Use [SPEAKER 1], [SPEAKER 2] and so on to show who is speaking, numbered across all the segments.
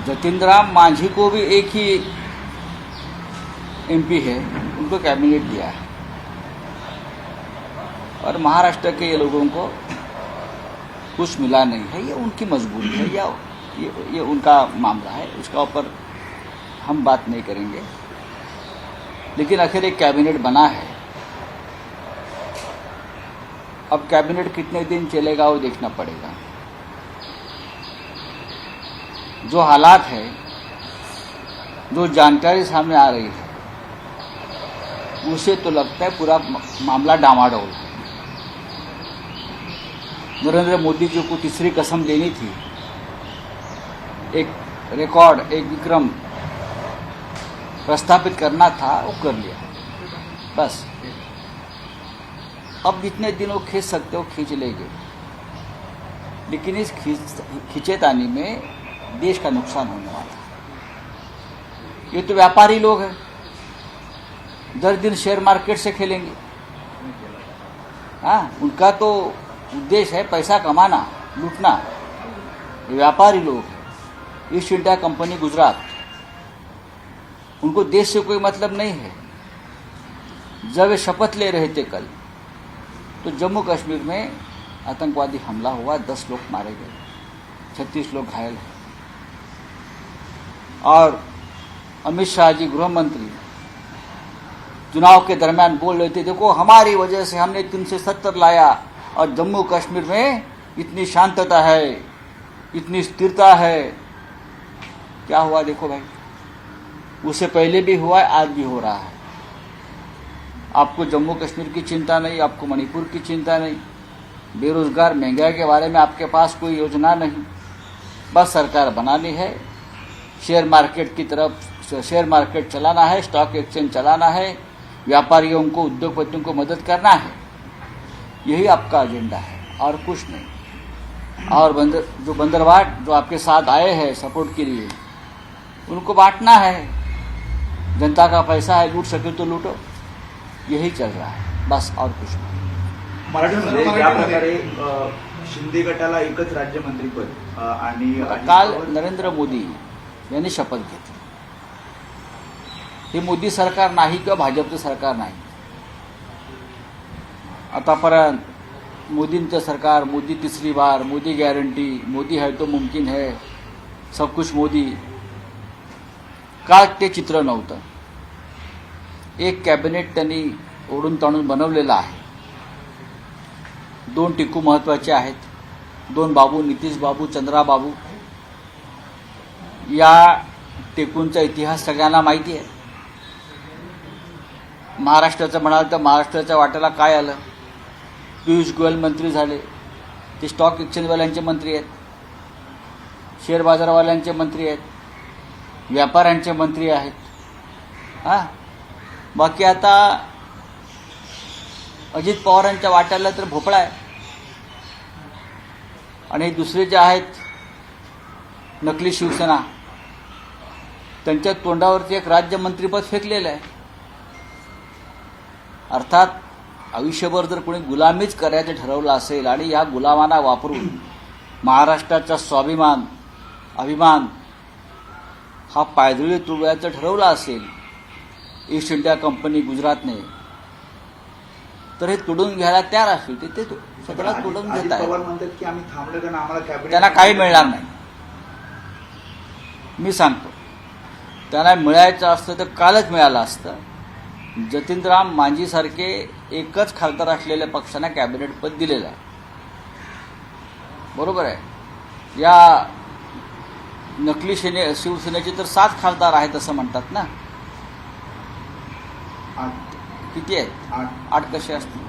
[SPEAKER 1] जतिन राम मांझी को भी एक ही एमपी है, उनको कैबिनेट दिया है, और महाराष्ट्र के ये लोगों को कुछ मिला नहीं है। ये उनकी मजबूरी है या ये उनका मामला है, उसका ऊपर हम बात नहीं करेंगे। लेकिन आखिर एक कैबिनेट बना है। अब कैबिनेट कितने दिन चलेगा वो देखना पड़ेगा। जो हालात है, जो जानकारी सामने आ रही है, उसे तो लगता है पूरा मामला डामाडोल है। नरेंद्र मोदी जी को तीसरी कसम देनी थी, एक रिकॉर्ड, एक विक्रम प्रस्थापित करना था, वो कर लिया बस। अब जितने दिन वो खींच सकते हो खींच लेंगे, लेकिन इस खींचेतानी में देश का नुकसान होने वाला है। ये तो व्यापारी लोग हैं, दर दिन शेयर मार्केट से खेलेंगे। हाँ, उनका तो उद्देश्य है पैसा कमाना, लूटना। ये व्यापारी लोग हैं। ईस्ट इंडिया कंपनी गुजरात, उनको देश से कोई मतलब नहीं है। जब वे शपथ ले रहे थे कल, तो जम्मू कश्मीर में आतंकवादी हमला हुआ, 10 लोग मारे गए, 36 लोग घायल हैं। और अमित शाह जी गृह मंत्री चुनाव के दरमियान बोल रहे थे, देखो हमारी वजह से हमने 370 लाया और जम्मू कश्मीर में इतनी शांतता है, इतनी स्थिरता है। क्या हुआ देखो भाई, उससे पहले भी हुआ है, आज भी हो रहा है। आपको जम्मू कश्मीर की चिंता नहीं, आपको मणिपुर की चिंता नहीं, बेरोजगार, महंगाई के बारे में आपके पास कोई योजना नहीं। बस सरकार बनानी है, शेयर मार्केट की तरफ शेयर मार्केट चलाना है, स्टॉक एक्सचेंज चलाना है, व्यापारियों को, उद्योगपतियों को मदद करना है। यही आपका एजेंडा है और कुछ नहीं। और जो बंदरवाट जो आपके साथ आए हैं सपोर्ट के लिए, उनको बांटना है। जनता का पैसा है, लूट सके तो लूटो, यही चल रहा है बस, और कुछ नहीं।
[SPEAKER 2] मराठवाड्यामध्ये ज्या प्रकारे शिंदे गटाला एकच राज्यमंत्रीपद आणि
[SPEAKER 1] काल नरेंद्र मोदी यांनी शपथ घेतली। हे मोदी सरकार नाही किंवा भाजपचं सरकार नाही। आतापर्यंत मोदींचं सरकार, मोदी तीसरी बार, मोदी गॅरंटी, मोदी है तो मुमकिन है, सब कुछ मोदी। काल ते चित्र नव्हतं। एक कॅबिनेट त्यांनी ओढून ताणून बनवलेलं आहे। 2 टिकू महत्वाचे आहेत, 2 बाबू, नितीश बाबू, चंद्रा बाबू। या टेकूंचा इतिहास सगळ्यांना माहिती आहे। महाराष्ट्राचं म्हणाल तर महाराष्ट्राच्या वाट्याला काय आलं? पियुष गोयल मंत्री झाले, ते स्टॉक एक्सचेंजवाल्यांचे मंत्री आहेत, शेअर बाजारवाल्यांचे मंत्री आहेत, व्यापाऱ्यांचे मंत्री आहेत। हां, बाकी आता अजित पवारांच्या वाट्याला तर भोपळा आहे। आणि दुसरे जे आहेत नकली शिवसेना, त्यांच्या तोंडावरती एक राज्यमंत्रीपद फेकलेलं आहे। अर्थात आयुष्यभर जर कोणी गुलामीच करायचं ठरवलं असेल आणि या गुलामांना वापरून महाराष्ट्राचा स्वाभिमान, अभिमान हा पायदळी तुडवायचं ठरवलं असेल ईस्ट इंडिया कंपनी गुजरातने, तर हे तुडून घ्यायला तयार असतील ते सगळं तुडून घेत आहेत। त्यांना काही मिळणार नाही। मी सांगतो, त्यांना मिळायचं असतं तर कालच मिळालं असतं। जतिन राम मांझी सारखे एकच खासदार असलेल्या पक्षांना कॅबिनेट पद दिलेलं आहे, बरोबर आहे। या नकली शिवसेनेचे तर 7 खासदार आहेत असं म्हणतात ना। किती आहेत? 8 कसे असतील?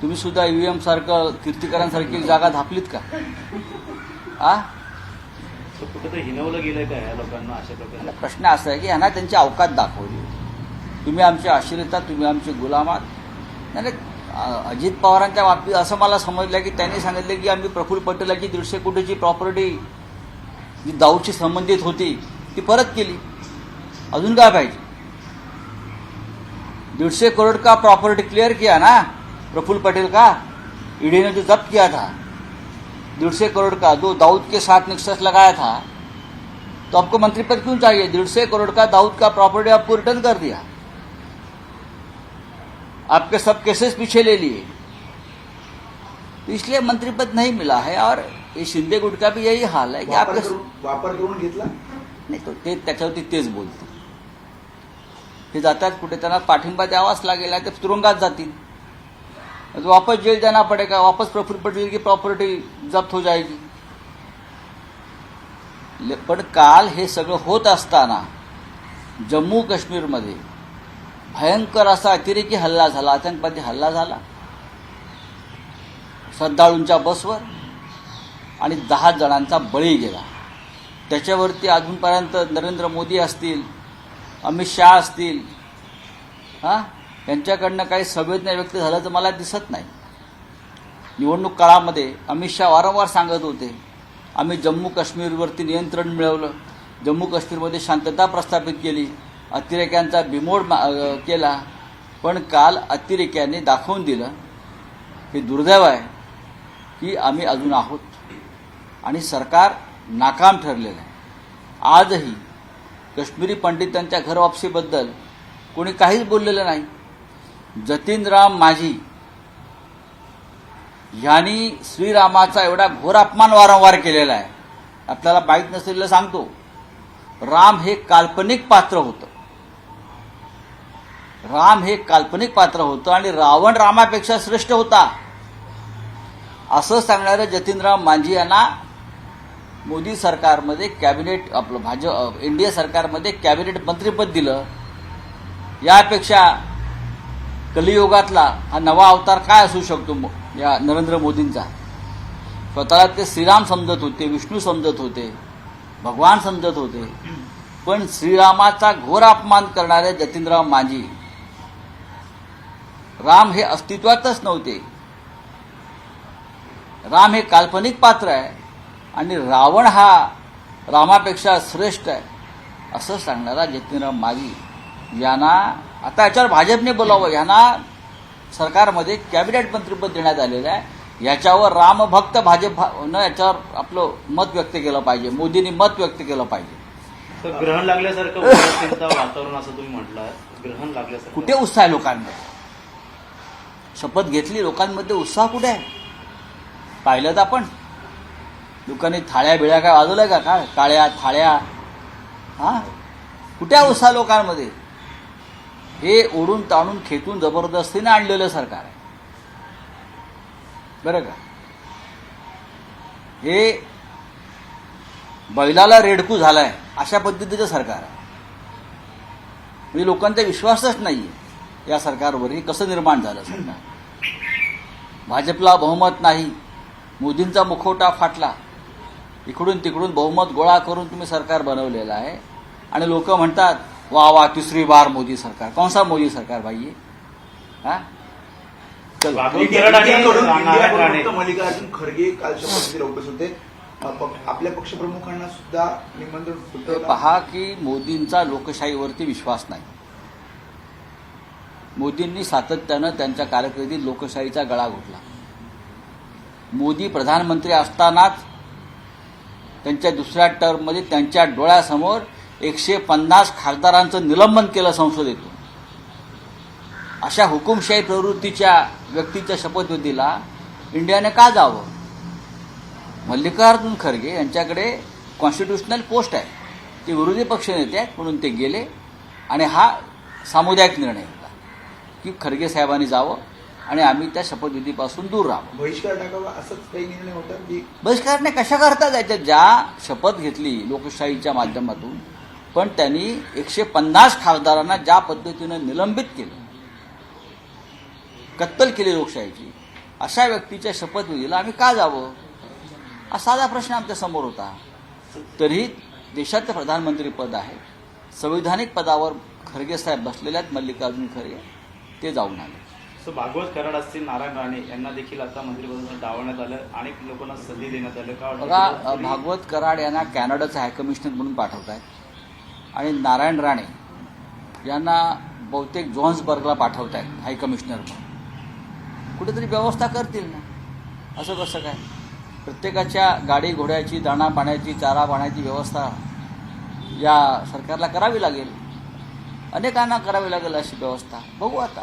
[SPEAKER 1] तुम्ही सुद्धा ईव्हीएम सारखं कीर्तिकरांसारखी जागा धापलीत का?
[SPEAKER 2] कुठेतरी हिनवलं गेलंय का या लोकांना? अशा प्रकारे
[SPEAKER 1] प्रश्न असा आहे की यांना त्यांची अवकात दाखवली। तुम्ही आमचे आश्रित आहात, तुम्ही आमचे गुलाम आहात। नाही, अजित पवारांच्या बाबतीत असं मला समजलं की त्यांनी सांगितलं की आम्ही प्रफुल्ल पटेलाची 150 कोटीची प्रॉपर्टी जी दाऊदशी संबंधित होती ती परत केली। अजून काय पाहिजे? 150 करोड़ का प्रॉपर्टी क्लियर किया ना प्रफुल्ल पटेल का, ईडी ने जो जब्त किया था, 150 करोड़ का जो दाऊद के साथ नेक्सस लगाया था, तो आपको मंत्री पद क्यों चाहिए? 150 करोड़ का दाऊद का प्रॉपर्टी आपको रिटर्न कर दिया, आपके सब केसेस पीछे ले लिए, तो इसलिए मंत्री पद नहीं मिला है। और ये शिंदे गुट का भी यही हाल है कि आपके
[SPEAKER 2] वापर करून घेतला
[SPEAKER 1] नाही, तो ते त्याच्यावरती तेच बोलते, हे जातात कुठे, त्यांना पाठिंबा द्यावाच लागेल, ते तुरुंगात जातील, तो वापस जेल जाना पड़ेगा, वापस प्रफुल्ल पटेल की प्रॉपर्टी जप्त हो जाएगी। पण काल हे सगळं होत असताना जम्मू काश्मीरमध्ये भयंकर असा अतिरेकी हल्ला झाला, आतंकवादी हल्ला झाला श्रद्धाळूंच्या बसवर, आणि 10 जणांचा बळी गेला। त्याच्यावरती अजूनपर्यंत नरेंद्र मोदी असतील, अमित शाह असतील, यांच्याकडनं काही संवेदना व्यक्त झालं तर मला दिसत नाही। निवडणूक काळामध्ये अमित शाह वारंवार सांगत होते, आम्ही जम्मू काश्मीरवरती नियंत्रण मिळवलं, जम्मू काश्मीरमध्ये शांतता प्रस्थापित केली, अतिरेक्यांचा बिमोड केला, पण काल अतिरेक्यांनी दाखवून दिलं हे दुर्दैव आहे की आम्ही अजून आहोत आणि सरकार नाकाम ठरलेलं आहे। आजही काश्मीरी पंडितांच्या घरवापसीबद्दल कोणी काहीच बोललेलं नाही। जतीन राम माझी यांनी श्रीरामाचा एवढा घोर अपमान वारंवार केलेला आहे। आपल्याला माहीत नसलेलं सांगतो, राम हे काल्पनिक पात्र होतं, राम हे काल्पनिक पात्र होतं आणि रावण रामापेक्षा श्रेष्ठ होता असं सांगणारे जतीनराम मांझी यांना मोदी सरकारमध्ये कॅबिनेट, आपलं भाजप एनडीए सरकारमध्ये कॅबिनेट मंत्रीपद दिलं। यापेक्षा कलियुगातला हा नवा अवतार काय असू शकतो या नरेंद्र मोदींचा? स्वतःला ते श्रीराम समजत होते, विष्णू समजत होते, भगवान समजत होते, पण श्रीरामाचा घोर अपमान करणारे जतीनराम मांझी, राम हे अस्तित्वातच नव्हते, राम हे काल्पनिक पात्र आहे आणि रावण हा रामापेक्षा श्रेष्ठ आहे असं सांगणारा जतीनराम मांझी यांना आता याच्यावर भाजपने बोलावं, यांना सरकारमध्ये कॅबिनेट मंत्रीपद देण्यात आलेलं आहे। याच्यावर रामभक्त भाजपनं याच्यावर आपलं मत व्यक्त केलं पाहिजे, मोदींनी मत व्यक्त केलं पाहिजे।
[SPEAKER 3] तर ग्रहण लागल्यासारखं वातावरण असं तुम्ही म्हटलं, ग्रहण लागल्यासारखं
[SPEAKER 1] कुठे उत्साह आहे लोकांमध्ये? शपथ घेतली, लोकांमध्ये उत्साह कुठे आहे? पाहिलं तर आपण लोकांनी थाळ्या बिळ्या काय वाजवल्या का? काय टाळ्या थाळ्या, कुठे आहे उत्साह लोकांमध्ये? हे ओढून ताणून खेटून जबरदस्तीने आणलेलं सरकार आहे बरं का। हे बैलाला रेडकू झालाय अशा पद्धतीचं सरकार आहे, म्हणजे लोकांचा विश्वासच नाहीये या सरकारवर। हे कसं निर्माण झालं सरकार? भाजपला बहुमत नाही, मोदींचा मुखवटा फाटला, इकडून तिकडून बहुमत गोळा करून तुम्ही सरकार बनवलेलं आहे आणि लोक म्हणतात वाह वाह तीसरी बार मोदी सरकार। कौन सा मोदी सरकार भाई ये? चलो,
[SPEAKER 2] मल्लिकार्जुन खरगे काल शपथविधीला उपस्थित होते, आपल्या पक्षप्रमुखांना सुद्धा निमंत्रण
[SPEAKER 1] पहा की मोदींचा लोकशाहीवरती विश्वास नाही। मोदींनी सातत्यानं त्यांच्या कारकिर्दीत लोकशाहीचा गळा घोटला। मोदी प्रधानमंत्री असतानाच त्यांच्या दुसऱ्या टर्ममध्ये त्यांच्या डोळ्यासमोर 150 खासदारांचं निलंबन केलं संसदेतून। अशा हुकुमशाही प्रवृत्तीच्या व्यक्तीच्या शपथविधीला इंडियाने का जावं? मल्लिकार्जुन खरगे यांच्याकडे कॉन्स्टिट्यूशनल पोस्ट आहे, ते विरोधी पक्षनेते आहेत म्हणून ते गेले आणि हा सामुदायिक निर्णय होता की खरगे साहेबांनी जावं आणि आम्ही त्या शपथविधीपासून दूर राहावं।
[SPEAKER 2] बहिष्कार टाकावा असंच काही निर्णय होता की
[SPEAKER 1] बहिष्कारने कशा करता जायच्या? ज्या शपथ घेतली लोकशाहीच्या माध्यमातून, पण त्यांनी 150 खासदारांना ज्या पद्धतीनं निलंबित केलं, कत्तल केली लोकशाहीची, अशा व्यक्तीच्या शपथविधीला आम्ही का जावं? हा साधा प्रश्न आमच्या समोर होता। तरी देशाचं प्रधानमंत्री पद आहे, संविधानिक पदावर खरगे साहेब बसलेले आहेत, मल्लिकार्जुन खरगे, ते जाऊन आले।
[SPEAKER 3] भागवत कराड असतील, नारायण राणे यांना देखील आता मंत्रिपदातून डावण्यात आलं, अनेक लोकांना संधी देण्यात आलं का?
[SPEAKER 1] बघा, भागवत कराड यांना कॅनडाचा हायकमिशनर म्हणून पाठवत आहेत आणि नारायण राणे यांना बहुतेक जोहान्सबर्गला पाठवत आहेत हायकमिशनर म्हणून। कुठेतरी व्यवस्था करतील ना, असं कसं काय? प्रत्येकाच्या गाडी घोड्याची, दाणा पाण्याची, चारा पाण्याची व्यवस्था या सरकारला करावी लागेल, अनेकांना करावी लागेल अशी व्यवस्था. बघू आता.